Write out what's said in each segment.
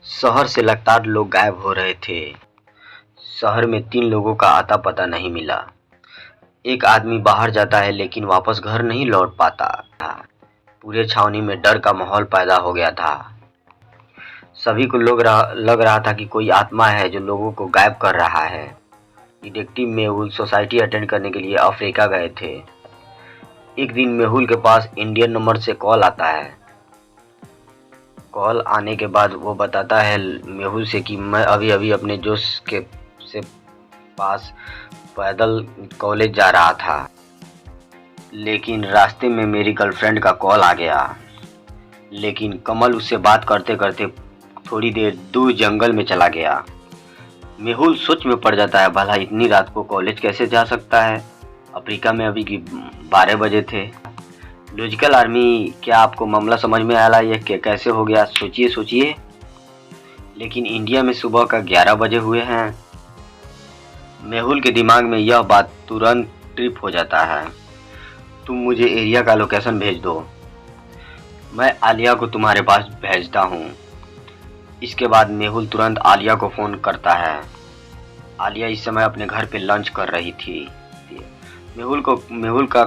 शहर से लगातार लोग गायब हो रहे थे। शहर में 3 लोगों का आता पता नहीं मिला। एक आदमी बाहर जाता है लेकिन वापस घर नहीं लौट पाता था। पूरे छावनी में डर का माहौल पैदा हो गया था। सभी को लग रहा था कि कोई आत्मा है जो लोगों को गायब कर रहा है। डिटेक्टिव मेहुल सोसाइटी अटेंड करने के लिए अफ्रीका गए थे। एक दिन मेहुल के पास इंडियन नंबर से कॉल आता है। कॉल आने के बाद वो बताता है मेहुल से कि मैं अभी अपने दोस्त के से पास पैदल कॉलेज जा रहा था, लेकिन रास्ते में मेरी गर्लफ्रेंड का कॉल आ गया। लेकिन कमल उससे बात करते करते थोड़ी देर दूर जंगल में चला गया। मेहुल सोच में पड़ जाता है, भला इतनी रात को कॉलेज कैसे जा सकता है। अफ्रीका में अभी की 12 बजे थे। लॉजिकल आर्मी, क्या आपको मामला समझ में आ रहा है? ये कैसे हो गया? सोचिए। लेकिन इंडिया में सुबह का 11 बजे हुए हैं। मेहुल के दिमाग में यह बात तुरंत ट्रिप हो जाता है। तुम मुझे एरिया का लोकेशन भेज दो, मैं आलिया को तुम्हारे पास भेजता हूँ। इसके बाद मेहुल तुरंत आलिया को फ़ोन करता है। आलिया इस समय अपने घर पे लंच कर रही थी। मेहुल का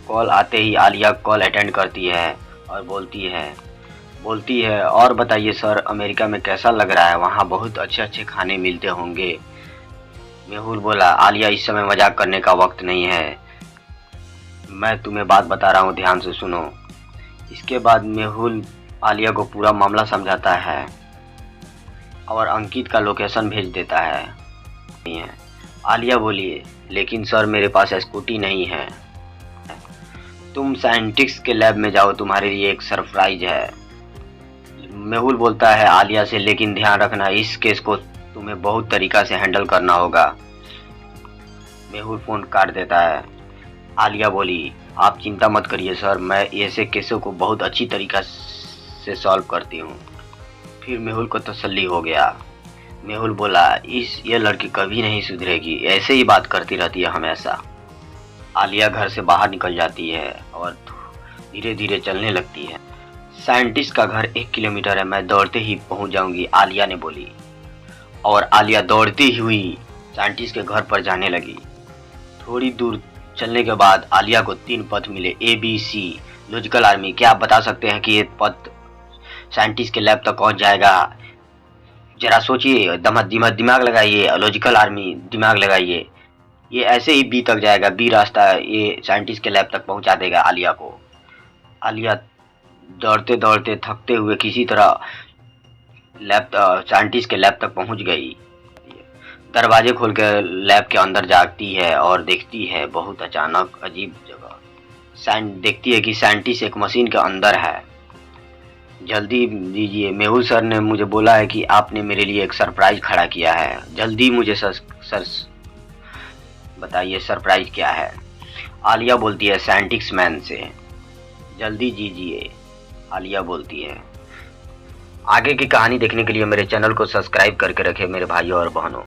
कॉल आते ही आलिया कॉल अटेंड करती है और बोलती है और बताइए सर, अमेरिका में कैसा लग रहा है? वहाँ बहुत अच्छे खाने मिलते होंगे। मेहुल बोला, आलिया इस समय मजाक करने का वक्त नहीं है, मैं तुम्हें बात बता रहा हूँ, ध्यान से सुनो। इसके बाद मेहुल आलिया को पूरा मामला समझाता है और अंकित का लोकेशन भेज देता है। आलिया बोली, लेकिन सर मेरे पास स्कूटी नहीं है। तुम साइंटिस्ट के लैब में जाओ, तुम्हारे लिए एक सरप्राइज है। मेहुल बोलता है आलिया से, लेकिन ध्यान रखना इस केस को तुम्हें बहुत तरीका से हैंडल करना होगा। मेहुल फोन काट देता है। आलिया बोली, आप चिंता मत करिए सर, मैं ऐसे केसों को बहुत अच्छी तरीका से सॉल्व करती हूँ। फिर मेहुल को तसल्ली हो गया। मेहुल बोला, ये लड़की कभी नहीं सुधरेगी, ऐसे ही बात करती रहती है हमेशा। आलिया घर से बाहर निकल जाती है और धीरे धीरे चलने लगती है। साइंटिस्ट का घर 1 किलोमीटर है, मैं दौड़ते ही पहुंच जाऊंगी, आलिया ने बोली। और आलिया दौड़ती हुई साइंटिस्ट के घर पर जाने लगी। थोड़ी दूर चलने के बाद आलिया को 3 पथ मिले, ABC। लॉजिकल आर्मी, क्या आप बता सकते हैं कि ये पथ साइंटिस्ट के लैब तक पहुंच जाएगा? जरा सोचिए, दिमाग लगाइए। लॉजिकल आर्मी, दिमाग लगाइए। ये ऐसे ही B तक जाएगा, B रास्ता ये साइंटिस्ट के लैब तक पहुंचा देगा आलिया को। आलिया दौड़ते दौड़ते थकते हुए किसी तरह साइंटिस्ट के लैब तक पहुंच गई। दरवाजे खोल कर लैब के अंदर जाती है और देखती है बहुत अचानक अजीब जगह। देखती है कि साइंटिस्ट एक मशीन के अंदर है। जल्दी दीजिए, मेहुल सर ने मुझे बोला है कि आपने मेरे लिए एक सरप्राइज खड़ा किया है। जल्दी मुझे सर बताइए सरप्राइज क्या है? आलिया बोलती है साइंटिस्ट मैन से। जल्दी दीजिए, आलिया बोलती है। आगे की कहानी देखने के लिए मेरे चैनल को सब्सक्राइब करके रखें मेरे भाइयों और बहनों।